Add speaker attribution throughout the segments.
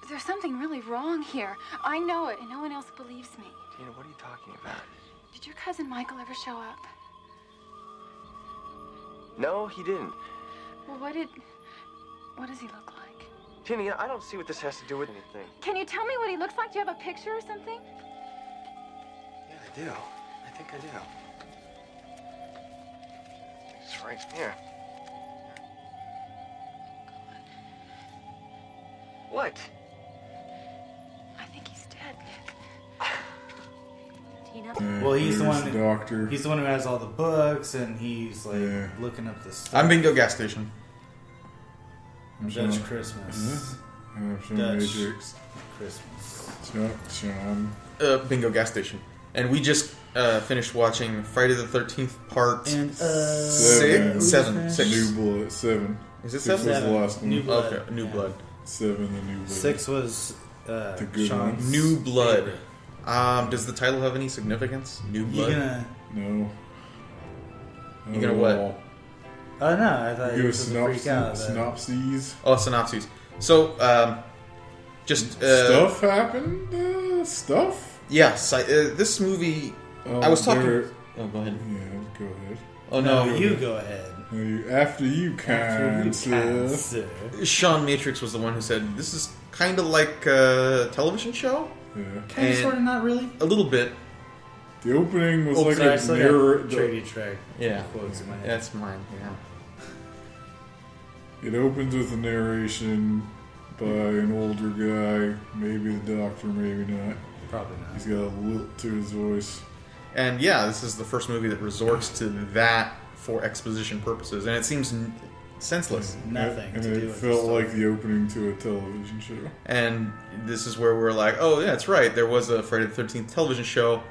Speaker 1: There's something really wrong here. I know it, and no one else believes me.
Speaker 2: Tina, what are you talking about?
Speaker 1: Did your cousin Michael ever show up?
Speaker 2: No, he didn't.
Speaker 1: Well, what does he look like?
Speaker 2: Tina, I don't see what this has to do with anything.
Speaker 1: Can you tell me what he looks like? Do you have a picture or something?
Speaker 2: Yeah, I do. I think I do. It's right here. What?
Speaker 1: I think he's dead, Nick.
Speaker 3: Tina?
Speaker 4: Well, he's the one.
Speaker 5: Doctor.
Speaker 4: He's the one who has all the books, and he's like looking up the stuff.
Speaker 6: I'm Bingo Gas Station.
Speaker 4: Dutch Christmas.
Speaker 5: Dutch
Speaker 4: Matrix. Christmas.
Speaker 5: Sean.
Speaker 6: Bingo Gas Station. And we just finished watching Friday the 13th part
Speaker 4: And
Speaker 6: Seven.
Speaker 5: New Blood. 7.
Speaker 6: Is it
Speaker 5: Six
Speaker 6: 7?
Speaker 5: was the last one.
Speaker 4: New Blood.
Speaker 6: Okay, New Blood.
Speaker 5: 7, the New Blood.
Speaker 4: 6 was
Speaker 5: the good
Speaker 4: Sean's
Speaker 5: one.
Speaker 6: New Blood.
Speaker 4: favorite.
Speaker 6: Does the title have any significance? New
Speaker 4: You
Speaker 6: Blood?
Speaker 4: gonna?
Speaker 5: No.
Speaker 6: You gonna what?
Speaker 4: Oh no, I thought
Speaker 5: You
Speaker 4: you
Speaker 5: go
Speaker 4: were supposed to freak out.
Speaker 5: synopses.
Speaker 6: Oh, synopses. So, just...
Speaker 5: Stuff happened? Stuff?
Speaker 6: Yes, this movie... I was talking... Oh, go ahead.
Speaker 5: Yeah, go ahead.
Speaker 6: Oh, no.
Speaker 4: You go ahead.
Speaker 5: After you, kind sir.
Speaker 6: Sean Matrix was the one who said, this is kind of like a television show?
Speaker 5: Yeah.
Speaker 4: Kind of, sort of, not really.
Speaker 6: A little bit.
Speaker 5: The opening was
Speaker 4: Sorry, I still got Trady Track
Speaker 6: Yeah.
Speaker 4: quotes in my head.
Speaker 6: That's mine, yeah.
Speaker 5: It opens with a narration by an older guy, maybe the doctor, maybe not.
Speaker 4: Probably not.
Speaker 5: He's got a lilt to his voice.
Speaker 6: And yeah, this is the first movie that resorts to that for exposition purposes, and it seems senseless.
Speaker 4: Nothing
Speaker 5: And
Speaker 4: to do
Speaker 5: it
Speaker 4: with
Speaker 5: felt
Speaker 4: the
Speaker 5: like
Speaker 4: story.
Speaker 5: the opening to a television show.
Speaker 6: And this is where we're like, oh yeah, that's right, there was a Friday the 13th television show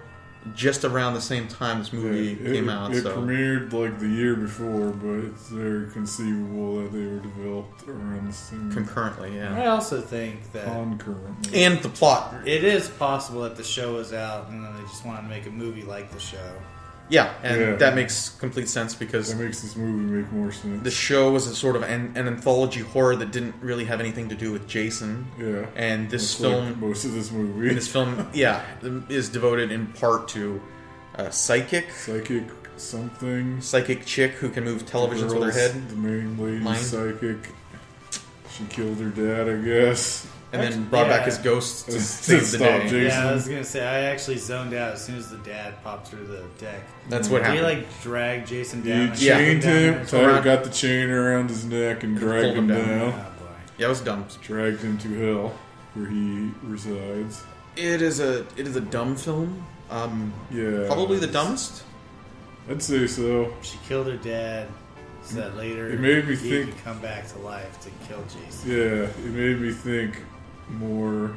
Speaker 6: just around the same time this movie came out.
Speaker 5: It
Speaker 6: So
Speaker 5: premiered like the year before, but it's very conceivable that they were developed around the same
Speaker 6: concurrently, yeah.
Speaker 4: I also think that
Speaker 5: concurrently.
Speaker 6: And the plot.
Speaker 4: it is possible that the show was out and then they just wanted to make a movie like the show.
Speaker 6: Yeah, and that makes complete sense because
Speaker 5: that makes this movie make more sense.
Speaker 6: the show was a sort of an anthology horror that didn't really have anything to do with Jason.
Speaker 5: Yeah.
Speaker 6: And this
Speaker 5: It's
Speaker 6: film,
Speaker 5: like most of this movie,
Speaker 6: is devoted in part to psychic chick who can move televisions with her head.
Speaker 5: The main lady,
Speaker 6: Mind.
Speaker 5: psychic. She killed her dad, I guess.
Speaker 6: And then brought back his ghost to save the
Speaker 5: stop
Speaker 6: day.
Speaker 5: Jason.
Speaker 4: Yeah, I was gonna say I actually zoned out as soon as the dad popped through the deck.
Speaker 6: That's what
Speaker 4: He
Speaker 6: happened.
Speaker 4: like dragged Jason
Speaker 5: He
Speaker 4: down. and
Speaker 5: chained
Speaker 4: put him
Speaker 5: him,
Speaker 4: down there.
Speaker 5: got the chain around his neck, and dragged him
Speaker 6: pulled him
Speaker 5: down.
Speaker 4: Oh boy.
Speaker 6: Yeah, it was dumb.
Speaker 5: Dragged him to hell, where he resides.
Speaker 6: It is a dumb film.
Speaker 5: Yeah,
Speaker 6: Probably the dumbest.
Speaker 5: I'd say so.
Speaker 4: She killed her dad. So that later
Speaker 5: It made me
Speaker 4: he
Speaker 5: think-
Speaker 4: could come back to life to kill Jason.
Speaker 5: Yeah, it made me think more.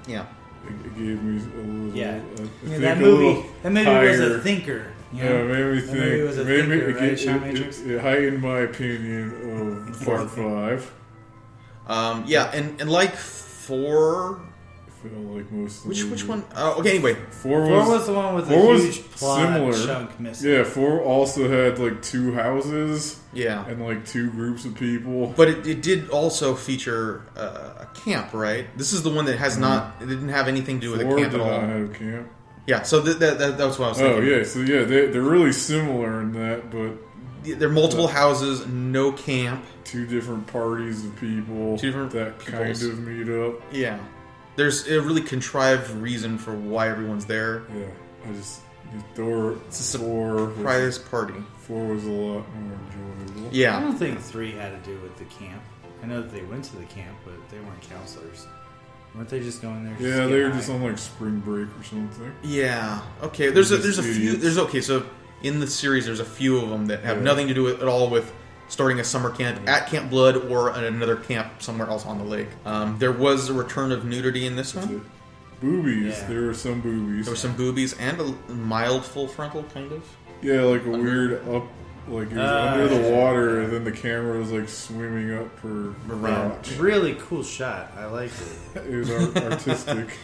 Speaker 6: Yeah.
Speaker 5: It gave me a little.
Speaker 4: Yeah.
Speaker 5: I
Speaker 4: Yeah,
Speaker 5: think
Speaker 4: that
Speaker 5: a
Speaker 4: movie
Speaker 5: little
Speaker 4: was a
Speaker 5: higher.
Speaker 4: thinker. You
Speaker 5: Yeah,
Speaker 4: know?
Speaker 5: it made me
Speaker 4: That
Speaker 5: think.
Speaker 4: movie was a
Speaker 5: Maybe
Speaker 4: thinker, right, Sean Matrix?
Speaker 5: it heightened my opinion of Part 5.
Speaker 6: Yeah, and like 4.
Speaker 5: I felt like most of the
Speaker 6: Which
Speaker 5: movie.
Speaker 6: one? Okay, anyway.
Speaker 5: 4
Speaker 4: Four was the one with the
Speaker 5: 4 was
Speaker 4: huge plot
Speaker 5: similar.
Speaker 4: chunk missing.
Speaker 5: Yeah, 4 also had like 2 houses
Speaker 6: Yeah.
Speaker 5: and like 2 groups of people.
Speaker 6: But it did also feature a camp, right? This is the one that has not. It didn't have anything to do with a
Speaker 5: 4
Speaker 6: camp
Speaker 5: did
Speaker 6: at all.
Speaker 5: not have camp.
Speaker 6: Yeah, so that's what I was thinking.
Speaker 5: Oh yeah, so yeah, they're really similar in that, but
Speaker 6: There are multiple houses, no camp.
Speaker 5: 2 different parties of people
Speaker 6: 2 different
Speaker 5: that
Speaker 6: peoples.
Speaker 5: kind of meet up.
Speaker 6: Yeah. There's a really contrived reason for why everyone's there.
Speaker 5: Yeah, I just Thor.
Speaker 6: It's a
Speaker 5: 4
Speaker 6: surprise party.
Speaker 5: 4 was a lot more enjoyable.
Speaker 4: I
Speaker 6: Yeah.
Speaker 4: don't think 3 had to do with the camp. I know that they went to the camp, but they weren't counselors. Weren't they just going there?
Speaker 5: Yeah, they were just on like spring break or something.
Speaker 6: Yeah. Okay. There's a
Speaker 5: Just
Speaker 6: few.
Speaker 5: idiots.
Speaker 6: So in the series, there's a few of them that have
Speaker 5: Yeah.
Speaker 6: nothing to do at all with starting a summer camp at Camp Blood or at another camp somewhere else on the lake. There was a return of nudity in this one.
Speaker 5: Boobies.
Speaker 4: Yeah.
Speaker 5: There were some boobies.
Speaker 6: There were some boobies and a mild full frontal, kind of.
Speaker 5: Yeah, like a weird up, like it was under the water, and then the camera was like swimming up her
Speaker 6: Around.
Speaker 5: crotch.
Speaker 4: Really cool shot. I liked it.
Speaker 5: It was artistic.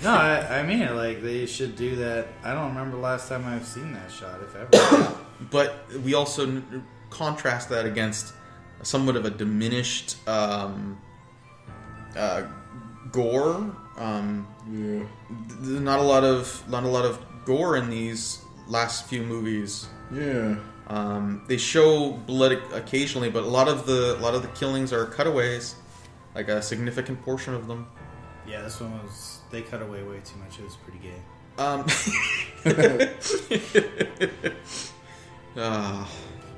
Speaker 4: No, I mean it. Like they should do that. I don't remember the last time I've seen that shot, if ever.
Speaker 6: But we also contrast that against somewhat of a diminished gore.
Speaker 5: Yeah.
Speaker 6: Not a lot of gore in these last few movies.
Speaker 5: Yeah.
Speaker 6: They show blood occasionally, but a lot of the killings are cutaways, like a significant portion of them.
Speaker 4: Yeah, this one was. They cut away way too much. It was pretty gay. Well,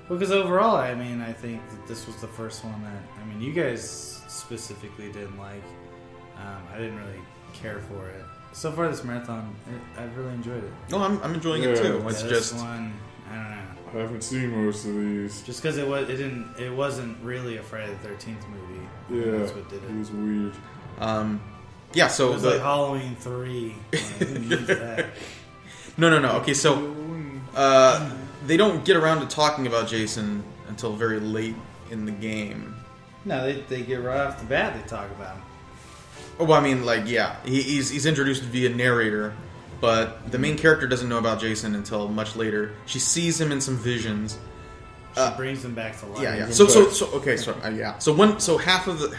Speaker 4: because overall, I mean, I think that this was the first one that, I mean, you guys specifically didn't like. I didn't really care for it. So far, this marathon, I've really enjoyed it.
Speaker 6: No, I'm enjoying it too. It's
Speaker 4: this
Speaker 6: just
Speaker 4: one, I don't know.
Speaker 5: I haven't seen most of these.
Speaker 4: Just because it wasn't really a Friday the 13th movie.
Speaker 5: Yeah,
Speaker 4: That's what did it.
Speaker 5: It was weird.
Speaker 6: Yeah, so
Speaker 4: it was like Halloween 3. Like, who needs that?
Speaker 6: No. Okay, so they don't get around to talking about Jason until very late in the game.
Speaker 4: No, they get right off the bat. They talk about him.
Speaker 6: Oh, well, I mean, like, yeah, he's introduced via narrator, but the main character doesn't know about Jason until much later. She sees him in some visions.
Speaker 4: She brings him back to life.
Speaker 6: Yeah. So half of the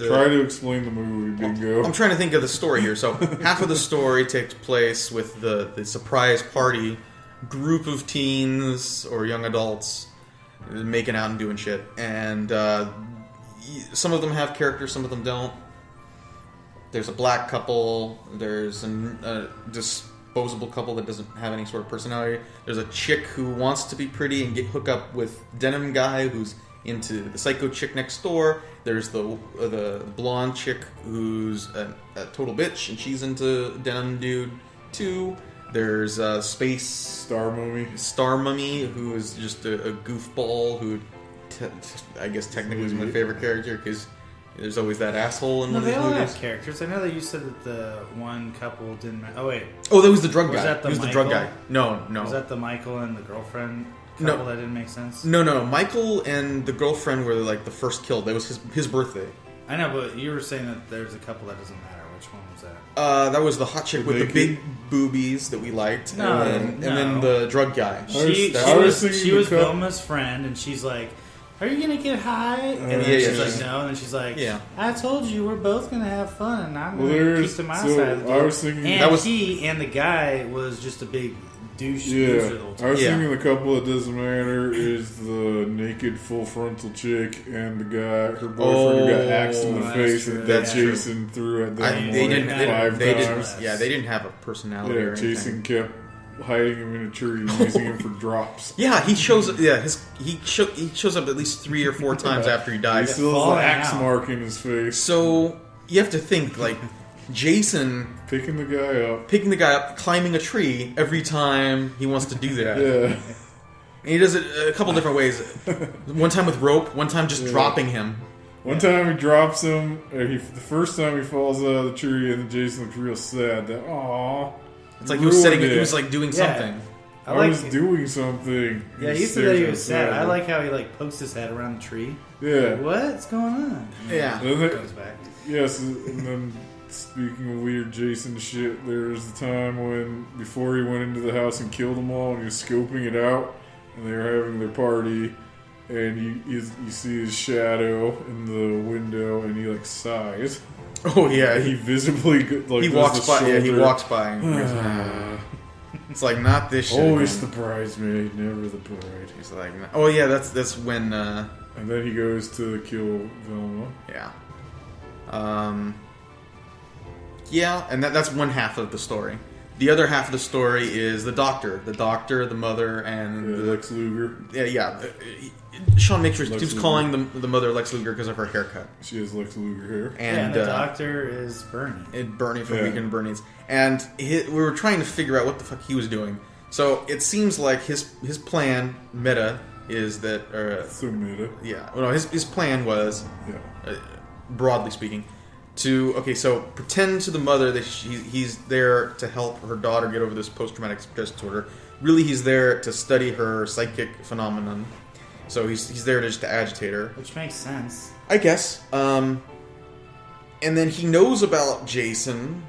Speaker 5: Try to explain the movie, Bingo.
Speaker 6: I'm trying to think of the story here. So half of the story takes place with the surprise party group of teens or young adults making out and doing shit, and some of them have characters, some of them don't. There's a black couple. There's a disposable couple that doesn't have any sort of personality. There's a chick who wants to be pretty and hook up with denim guy who's into the psycho chick next door. There's the blonde chick who's a total bitch and she's into denim dude too. There's space
Speaker 5: Star Mummy,
Speaker 6: who is just a goofball who I guess technically is my favorite character because there's always that asshole in one of these
Speaker 4: movies. They all
Speaker 6: movies.
Speaker 4: have characters. I know that you said that the one couple didn't. Oh wait.
Speaker 6: Oh, that was the drug guy.
Speaker 4: Was that the
Speaker 6: he was
Speaker 4: Michael?
Speaker 6: the drug guy. No.
Speaker 4: Was that the Michael and the girlfriend couple that didn't make sense?
Speaker 6: No. Michael and the girlfriend were like the first killed. That was his birthday.
Speaker 4: I know, but you were saying that there's a couple that doesn't matter. Which one was that?
Speaker 6: That was the hot chick with the big boobies that we liked.
Speaker 4: No,
Speaker 6: and then the drug guy.
Speaker 4: She was Vilma's friend, and she's like, "Are you gonna get high?" And then she's like, "No." And then she's like, "I told you we're both gonna have fun, and I'm gonna keep to my side of the deal."
Speaker 5: I was thinking
Speaker 4: and he and the guy was just a big douche.
Speaker 5: Yeah, I was thinking the couple that doesn't matter is the naked full frontal chick and the guy, her boyfriend who got axed in the face that Jason threw at them
Speaker 6: they didn't
Speaker 5: times.
Speaker 6: They didn't have a personality. or anything.
Speaker 5: Jason kept hiding him in a tree and using him for drops.
Speaker 6: Yeah, he shows up. Yeah, he shows up at least 3 or 4 times after he died.
Speaker 5: He still has an axe mark in his face.
Speaker 6: So you have to think like Jason
Speaker 5: picking the guy up, climbing a tree every time he wants to do that. Yeah,
Speaker 6: and he does it a couple different ways. One time with rope, one time just dropping him.
Speaker 5: One time he drops him. The first time he falls out of the tree, and then Jason looks real sad. That
Speaker 6: it's like he was setting. He was like doing something.
Speaker 5: I was doing something.
Speaker 4: Yeah, he said that he was sad. I like how he like pokes his head around the tree.
Speaker 5: Yeah,
Speaker 4: like, what's going on?
Speaker 6: Yeah,
Speaker 4: goes back.
Speaker 5: Yes, and then speaking of weird Jason shit, there's the time when before he went into the house and killed them all, and he was scoping it out, and they were having their party, and you see his shadow in the window, and he like sighs.
Speaker 6: Oh yeah,
Speaker 5: he visibly like
Speaker 6: he walks by. Yeah, he walks by. And it's like not this shit.
Speaker 5: Always the bridesmaid, never the bride.
Speaker 6: He's like, oh yeah, that's when.
Speaker 5: And then he goes to kill Velma.
Speaker 6: Yeah. Yeah, and that's one half of the story. The other half of the story is the doctor, the mother, and
Speaker 5: Lex Luger.
Speaker 6: Yeah. Sean Matrix keeps calling the mother Lex Luger because of her haircut.
Speaker 5: She has Lex Luger hair.
Speaker 6: And
Speaker 4: the doctor is Bernie.
Speaker 6: Bernie from Weekend Bernie's. And we were trying to figure out what the fuck he was doing. So it seems like his plan, meta, is that...
Speaker 5: so meta.
Speaker 6: Yeah. Well, no, his plan was, broadly speaking, to pretend to the mother that he's there to help her daughter get over this post-traumatic stress disorder. Really, he's there to study her psychic phenomenon. So he's there just to agitate her,
Speaker 4: which makes sense,
Speaker 6: I guess. And then he knows about Jason,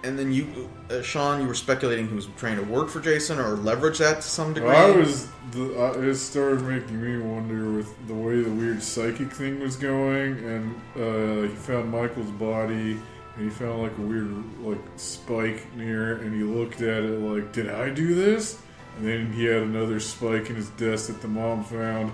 Speaker 6: and then you, Sean, you were speculating he was trying to work for Jason or leverage that to some degree.
Speaker 5: It started making me wonder with the way the weird psychic thing was going, and he found Michael's body, and he found like a weird like spike near it, and he looked at it like, did I do this? And then he had another spike in his desk that the mom found.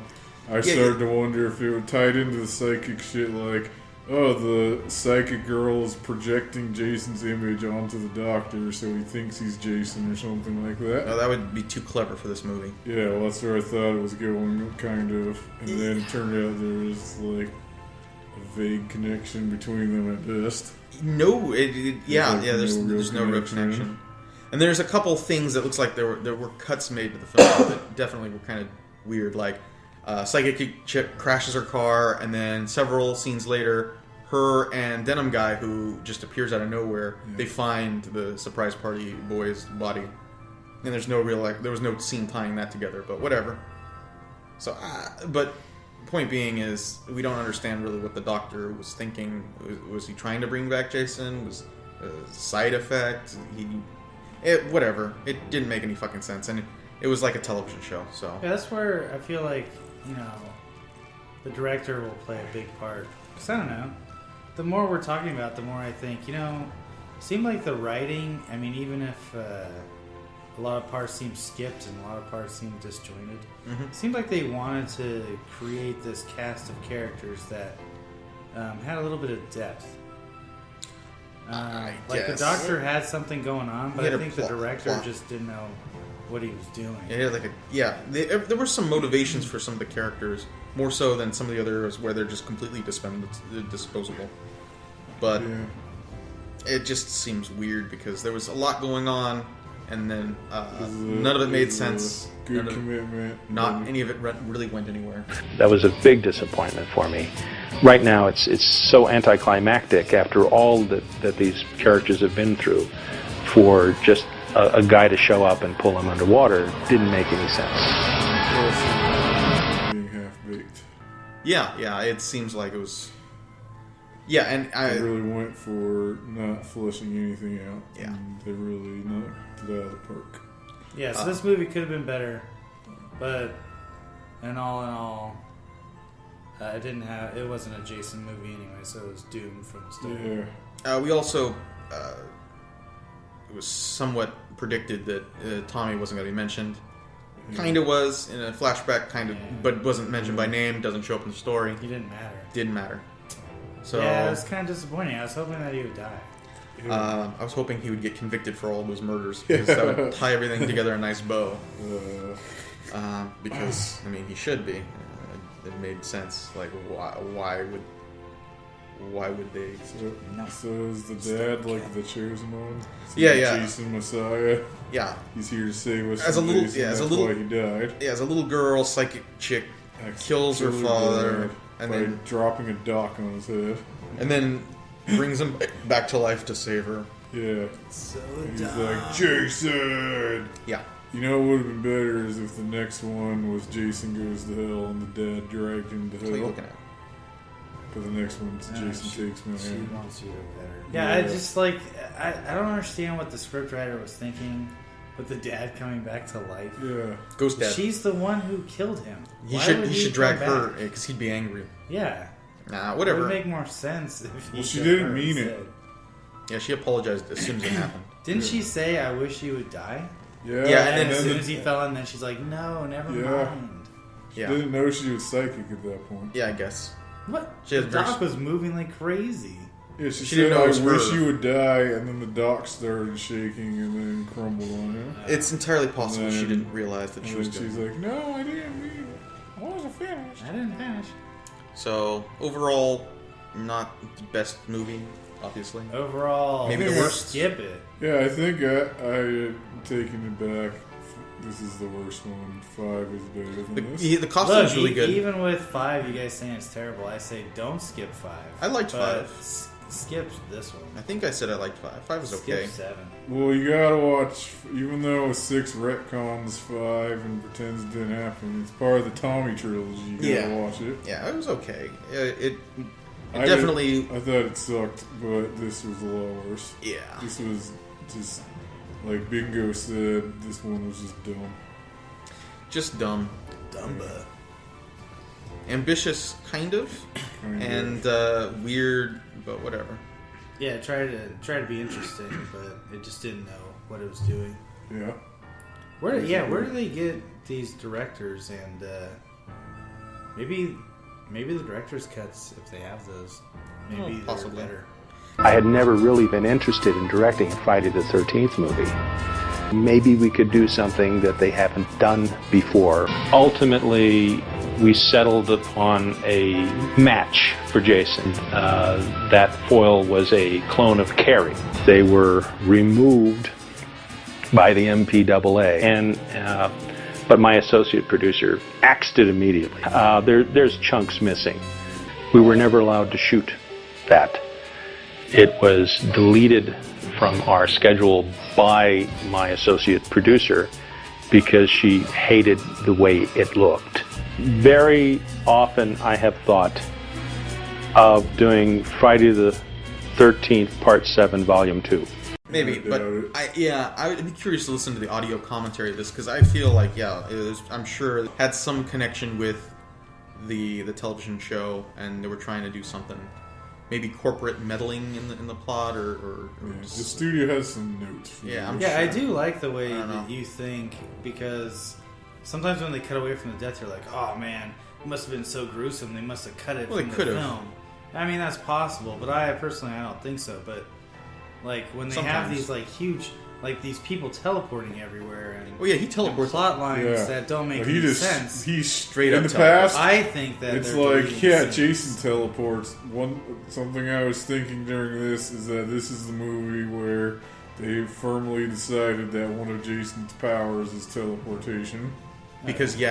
Speaker 5: I started to wonder if it would tie into the psychic shit, like, oh, the psychic girl is projecting Jason's image onto the doctor, so he thinks he's Jason or something like that.
Speaker 6: No, that would be too clever for this movie.
Speaker 5: Yeah, well, that's where I thought it was going, kind of. And then it turned out there was, like, a vague connection between them at best.
Speaker 6: No, there's no real connection. And there's a couple things that looks like there were cuts made to the film that definitely were kind of weird, like psychic chick crashes her car, and then several scenes later, her and Denim Guy, who just appears out of nowhere, they find the surprise party boy's body, and there's no real there was no scene tying that together, but whatever. So, but point being is we don't understand really what the doctor was thinking. Was he trying to bring back Jason? Was a side effect? Whatever. It didn't make any fucking sense, and it was like a television show. So
Speaker 4: yeah, that's where I feel like, you know, the director will play a big part. Because I don't know, the more we're talking about, the more I think, you know, it seemed like the writing, I mean, even if a lot of parts seem skipped and a lot of parts seem disjointed, it seemed like they wanted to create this cast of characters that had a little bit of depth. Like the doctor had something going on, but I think the director just didn't know what he was doing.
Speaker 6: There were some motivations for some of the characters, more so than some of the others where they're just completely disposable. But it just seems weird because there was a lot going on, and then none of it made sense.
Speaker 5: Good commitment.
Speaker 6: Not any of it really went anywhere.
Speaker 3: That was a big disappointment for me. Right now, it's so anticlimactic after all that these characters have been through. For just a guy to show up and pull them underwater didn't make any sense.
Speaker 5: Being half-baked.
Speaker 6: Yeah, it seems like it was... Yeah, and
Speaker 5: they really went for not fleshing anything out.
Speaker 6: Yeah.
Speaker 5: And they really knocked it out of the park.
Speaker 4: Yeah, so this movie could have been better, but in all, it wasn't a Jason movie anyway, so it was doomed from the start.
Speaker 5: Yeah.
Speaker 6: We also, it was somewhat predicted that Tommy wasn't going to be mentioned. Kind of was in a flashback, but wasn't mentioned by name, doesn't show up in the story.
Speaker 4: He didn't matter.
Speaker 6: Didn't matter. So,
Speaker 4: yeah, it was kind of disappointing. I was hoping that he would die.
Speaker 6: I was hoping he would get convicted for all of those murders, because that would tie everything together in a nice bow. Because, I mean, he should be. It made sense. Like, why would they?
Speaker 5: So is the dad like the chosen one?
Speaker 6: Yeah.
Speaker 5: Jason Messiah.
Speaker 6: Yeah.
Speaker 5: He's here to save us.
Speaker 6: As a little, that's
Speaker 5: why he died.
Speaker 6: Yeah, as a little girl, psychic chick kills her father, and then
Speaker 5: dropping a dock on his head,
Speaker 6: and then brings him back to life to save her.
Speaker 5: Yeah.
Speaker 4: So
Speaker 5: he's like, Jason!
Speaker 6: Yeah.
Speaker 5: You know what would have been better is if the next one was Jason Goes to Hell and the dad dragged him to hell.
Speaker 6: What are you looking at?
Speaker 5: But the next one's Jason Takes Me.
Speaker 4: She wants you to better. Yeah, I just like, I don't understand what the scriptwriter was thinking with the dad coming back to life.
Speaker 5: Yeah.
Speaker 6: Ghost dad.
Speaker 4: She the one who killed him.
Speaker 6: He should drag her, because he'd be angry.
Speaker 4: Yeah.
Speaker 6: Nah, whatever.
Speaker 4: It would make more sense if he
Speaker 5: she didn't mean it.
Speaker 6: Yeah, she apologized as soon as it happened.
Speaker 4: Didn't she say, I wish you would die?
Speaker 5: Yeah.
Speaker 6: And
Speaker 4: then as soon as he fell in, then she's like, no, never mind.
Speaker 5: She didn't know she was psychic at that point.
Speaker 6: Yeah, I guess.
Speaker 4: What? The dock was moving like crazy.
Speaker 5: Yeah, she said, I wish you would die, and then the dock started shaking and then crumbled on him.
Speaker 6: It's entirely possible she didn't realize that she was doing it.
Speaker 5: She's like, no, I didn't mean it. I wasn't finished.
Speaker 4: I didn't finish.
Speaker 6: So, overall, not the best movie, obviously.
Speaker 4: Overall,
Speaker 6: maybe the worst.
Speaker 4: Skip it.
Speaker 5: Yeah, I think I taken it back. This is the worst one. 5 is better than this.
Speaker 6: The costume's really good.
Speaker 4: Even with 5, you guys saying it's terrible, I say don't skip 5.
Speaker 6: I liked 5.
Speaker 4: Skip this one.
Speaker 6: I think I said I liked 5. 5 was okay.
Speaker 4: Skip 7.
Speaker 5: Well, you gotta watch, even though 6 retcons 5 and pretends it didn't happen, it's part of the Tommy trilogy. You gotta watch it.
Speaker 6: Yeah, it was okay. It definitely...
Speaker 5: I thought it sucked, but this was a lot worse.
Speaker 6: Yeah.
Speaker 5: This was just, like Bingo said, this one was just dumb.
Speaker 6: Just dumb.
Speaker 4: Dumba.
Speaker 6: Ambitious, kind of. And weird, but whatever.
Speaker 4: Yeah, try to be interesting, but it just didn't know what it was doing.
Speaker 5: Yeah.
Speaker 4: Where do they get these directors and maybe the director's cuts, if they have those, maybe they're
Speaker 6: possibly
Speaker 4: better.
Speaker 3: I had never really been interested in directing a Friday the 13th movie. Maybe we could do something that they haven't done before. Ultimately, we settled upon a match for Jason. That foil was a clone of Carrie. They were removed by the MPAA, but my associate producer axed it immediately. There's chunks missing. We were never allowed to shoot that. It was deleted from our schedule by my associate producer because she hated the way it looked. Very often I have thought of doing Friday the 13th Part 7 Volume 2.
Speaker 6: Maybe, but I would be curious to listen to the audio commentary of this because I feel like I'm sure it had some connection with the television show, and they were trying to do something, maybe corporate meddling in the plot, or
Speaker 5: the studio has some notes.
Speaker 6: I'm
Speaker 4: sure.
Speaker 6: sure.
Speaker 4: I do like the way that you think, because sometimes when they cut away from the death, you're like, oh man, it must have been so gruesome. They must have cut it from the film. I mean, that's possible, but I don't think so. But like when they have these like huge, like these people teleporting everywhere, and
Speaker 6: he teleports.
Speaker 4: Plot lines that don't make any sense.
Speaker 5: He's
Speaker 6: straight
Speaker 5: in
Speaker 6: up
Speaker 5: the past.
Speaker 4: I think that
Speaker 5: it's
Speaker 4: they're
Speaker 5: like Jason teleports. Something I was thinking during this is that this is the movie where they firmly decided that one of Jason's powers is teleportation.
Speaker 6: Because he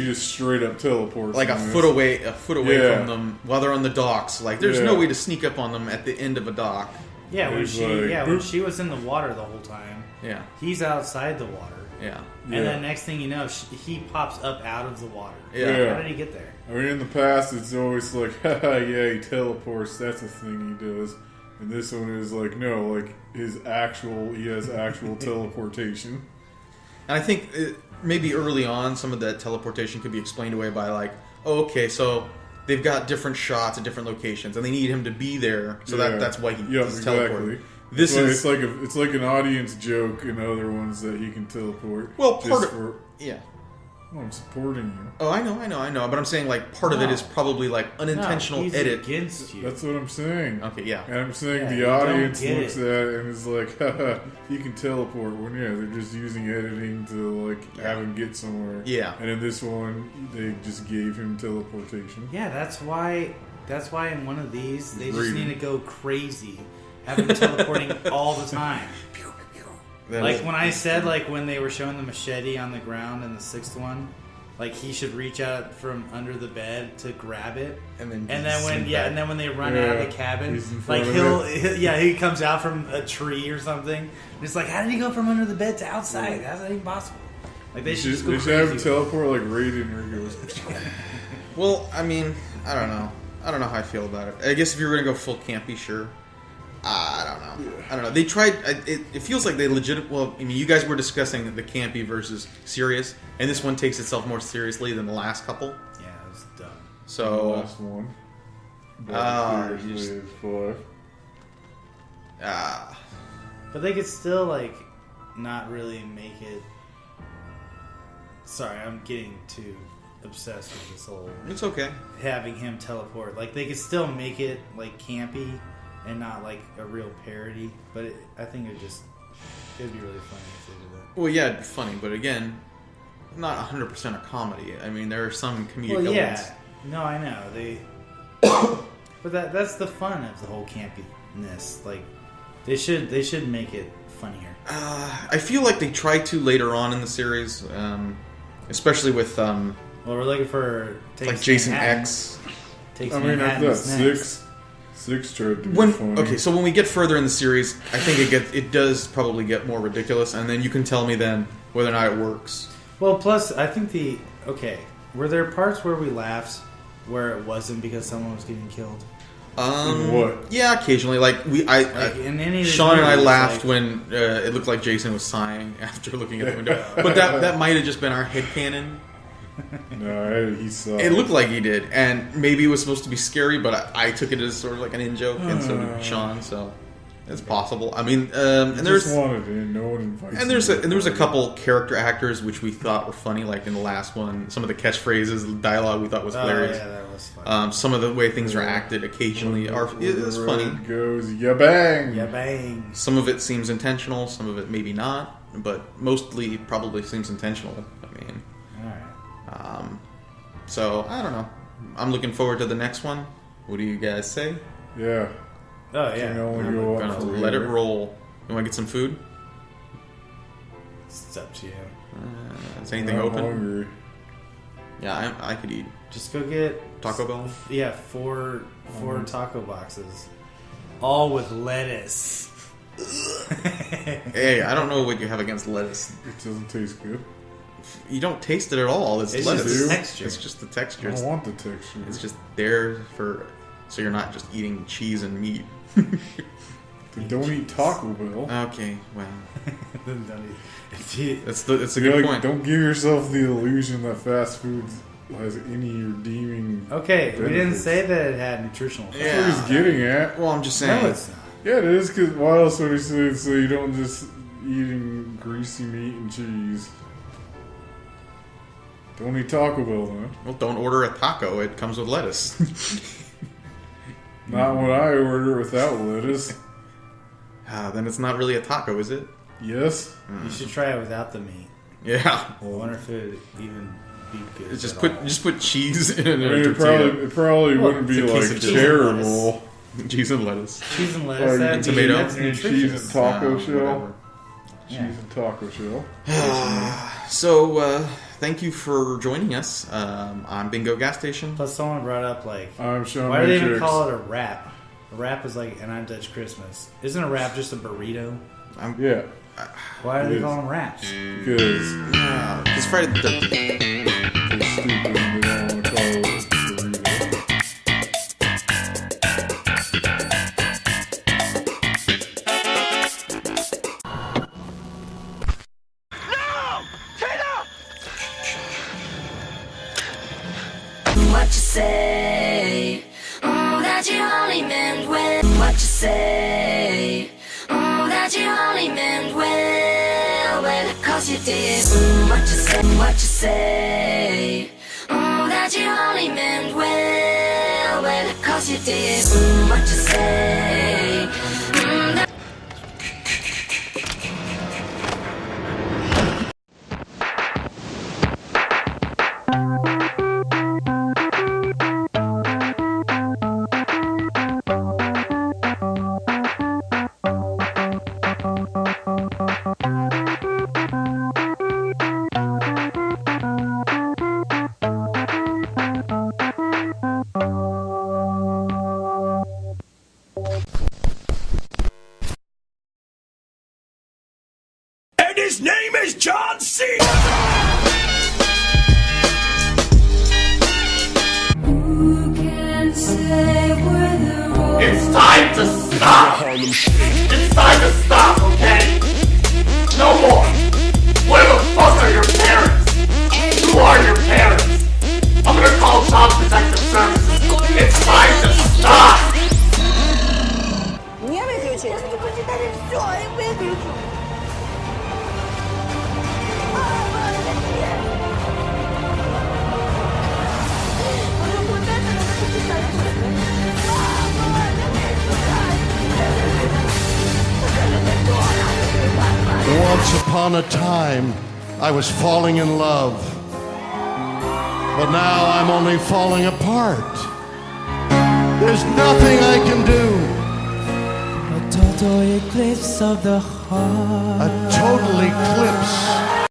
Speaker 5: just straight up teleports
Speaker 6: like a foot away from them while they're on the docks. Like there's no way to sneak up on them at the end of a dock.
Speaker 4: Yeah, when she was in the water the whole time.
Speaker 6: Yeah,
Speaker 4: he's outside the water.
Speaker 6: Yeah,
Speaker 4: and then next thing you know, he pops up out of the water.
Speaker 5: Yeah.
Speaker 4: How did he get there?
Speaker 5: I mean, in the past, it's always like, he teleports. That's a thing he does. And this one is like, no, like he has actual teleportation.
Speaker 6: And I think maybe early on, some of that teleportation could be explained away by like, so they've got different shots at different locations, and they need him to be there, so that's why he's teleporting.
Speaker 5: It's like an audience joke in other ones that he can teleport.
Speaker 6: Well,
Speaker 5: I'm supporting you.
Speaker 6: Oh, I know. But I'm saying like part of it is probably like unintentional
Speaker 4: he's
Speaker 6: edit.
Speaker 4: Against you.
Speaker 5: That's what I'm saying.
Speaker 6: Okay, yeah.
Speaker 5: And I'm saying the audience looks at it and is like, haha, he can teleport. When they're just using editing to like have him get somewhere.
Speaker 6: Yeah.
Speaker 5: And in this one, they just gave him teleportation.
Speaker 4: Yeah, that's why in one of these they just need to go crazy, have him teleporting all the time. Like when I said, like when they were showing the machete on the ground in the sixth one, like he should reach out from under the bed to grab it, and then when they run out of the cabin, like he comes out from a tree or something. And it's like, how did he go from under the bed to outside? How's that even possible? Like they should
Speaker 5: have him teleport like Raiden, where he goes.
Speaker 6: Well, I mean, I don't know how I feel about it. I guess if you were gonna go full campy, sure. I don't know. I don't know. They tried. It feels like they legit. Well, I mean, you guys were discussing the campy versus serious, and this one takes itself more seriously than the last couple.
Speaker 4: Yeah, it was dumb.
Speaker 6: So
Speaker 5: the last one.
Speaker 4: But they could still like not really make it. Sorry, I'm getting too obsessed with this whole.
Speaker 6: It's okay.
Speaker 4: Having him teleport, like they could still make it like campy. And not like a real parody, but I think it'd be really funny if they did that.
Speaker 6: Well, yeah, it'd be funny, but again, not 100% a comedy. I mean, there are some comedic elements.
Speaker 4: Yeah, no, I know but that's the fun of the whole campiness. Like they should make it funnier.
Speaker 6: I feel like they tried to later on in the series, especially with
Speaker 4: well, we're looking for
Speaker 6: like Jason X.
Speaker 4: Takes Manhattan.
Speaker 5: Six tried to be funny.
Speaker 6: Okay, so when we get further in the series, I think it does probably get more ridiculous, and then you can tell me then whether or not it works.
Speaker 4: Well, plus I think were there parts where we laughed where it wasn't because someone was getting killed?
Speaker 5: What?
Speaker 6: Yeah, occasionally. Like Sean and I laughed when it looked like Jason was sighing after looking at the window, but that might have just been our headcanon.
Speaker 5: No, he sucked.
Speaker 6: It looked like he did, and maybe it was supposed to be scary, but I took it as sort of like an in-joke, and so did Sean, so it's possible. I mean, and there's...
Speaker 5: just wanted it, no one invites
Speaker 6: And there was a couple character actors which we thought were funny, like in the last one. Some of the catchphrases, the dialogue we thought was hilarious.
Speaker 4: Yeah, that was funny.
Speaker 6: Some of the way things are acted occasionally is funny.
Speaker 5: It goes, ya bang!
Speaker 4: Yeah, bang.
Speaker 6: Some of it seems intentional, some of it maybe not, but mostly probably seems intentional. I mean,
Speaker 4: Alright.
Speaker 6: so I don't know. I'm looking forward to the next one. What do you guys say?
Speaker 5: Yeah.
Speaker 4: Oh,
Speaker 5: Can
Speaker 4: yeah.
Speaker 5: only
Speaker 6: I'm
Speaker 5: go
Speaker 6: gonna
Speaker 5: up from
Speaker 6: let it
Speaker 5: here.
Speaker 6: roll. You want to get some food?
Speaker 4: It's up to you.
Speaker 6: Is anything
Speaker 5: I'm
Speaker 6: open?
Speaker 5: hungry.
Speaker 6: Yeah, I could eat.
Speaker 4: Just go get
Speaker 6: Taco Bell?
Speaker 4: Yeah, four taco boxes, all with lettuce.
Speaker 6: Hey, I don't know what you have against lettuce.
Speaker 5: It doesn't taste good.
Speaker 6: You don't taste it at all. It's
Speaker 4: It's
Speaker 6: lettuce.
Speaker 4: just the texture.
Speaker 6: It's just the texture.
Speaker 5: I
Speaker 6: It's,
Speaker 5: don't want the texture.
Speaker 6: it's just there for so you're not just eating cheese and meat.
Speaker 5: Don't eat Taco Bell.
Speaker 6: Okay, well,
Speaker 4: If you-
Speaker 6: it's a
Speaker 5: You're
Speaker 6: good
Speaker 5: like,
Speaker 6: point.
Speaker 5: don't give yourself the illusion that fast food has any redeeming.
Speaker 4: Okay, we didn't
Speaker 5: benefits.
Speaker 4: say that it had nutritional value.
Speaker 6: Yeah.
Speaker 5: That's what he's getting at.
Speaker 6: Well, I'm just saying.
Speaker 4: No, it's not.
Speaker 5: Yeah, it is, because why else would he say it so you don't just eating greasy meat and cheese? Don't eat Taco Bell, then.
Speaker 6: Well, don't order a taco. It comes with lettuce.
Speaker 5: Not when I order without lettuce.
Speaker 6: Then it's not really a taco, is it?
Speaker 5: Yes?
Speaker 4: You should try it without the meat.
Speaker 6: Yeah.
Speaker 4: I wonder if it would even be good.
Speaker 6: It's just
Speaker 4: at all.
Speaker 6: put cheese in
Speaker 5: I
Speaker 6: a
Speaker 5: mean,
Speaker 6: tortilla.
Speaker 5: it probably
Speaker 4: Well,
Speaker 5: wouldn't be
Speaker 6: it's a piece
Speaker 5: like
Speaker 6: of cheese
Speaker 5: terrible.
Speaker 6: Cheese and lettuce.
Speaker 4: cheese and
Speaker 5: Or
Speaker 4: lettuce.
Speaker 5: you
Speaker 4: That'd
Speaker 6: and
Speaker 4: be-
Speaker 6: tomato.
Speaker 4: That's
Speaker 5: And cheese and
Speaker 4: nutritious.
Speaker 5: taco shell.
Speaker 6: Whatever.
Speaker 5: Cheese
Speaker 4: Yeah.
Speaker 5: and taco shell.
Speaker 6: So, thank you for joining us. I'm Bingo Gas Station.
Speaker 4: Plus, someone brought up like,
Speaker 5: I'm Sean
Speaker 4: why do they even
Speaker 5: Matrix.
Speaker 4: call it a wrap? A wrap is like an I'm Dutch Christmas. Isn't a wrap just a burrito?
Speaker 5: Yeah,
Speaker 4: Why do
Speaker 5: It
Speaker 4: they
Speaker 5: is.
Speaker 4: call them wraps?
Speaker 5: because
Speaker 6: It's Friday the 13th.
Speaker 5: they're stupid and they don't want to call it a burrito.
Speaker 7: What you say? That you only meant when. What you say? That you only meant well, cause you did. What you say? What you say? That you only meant well, cause you did. What you say?
Speaker 8: And his name is John C.
Speaker 9: It's time to stop! It's time to stop, okay? No more! Where the fuck are your parents? Who are your parents? I'm gonna call Child Protective Services. It's time to stop!
Speaker 7: Не выключить. Все, выключу.
Speaker 10: Once upon a time, I was falling in love. But now I'm only falling apart. There's nothing I can do.
Speaker 11: A total eclipse of the heart.
Speaker 10: A total eclipse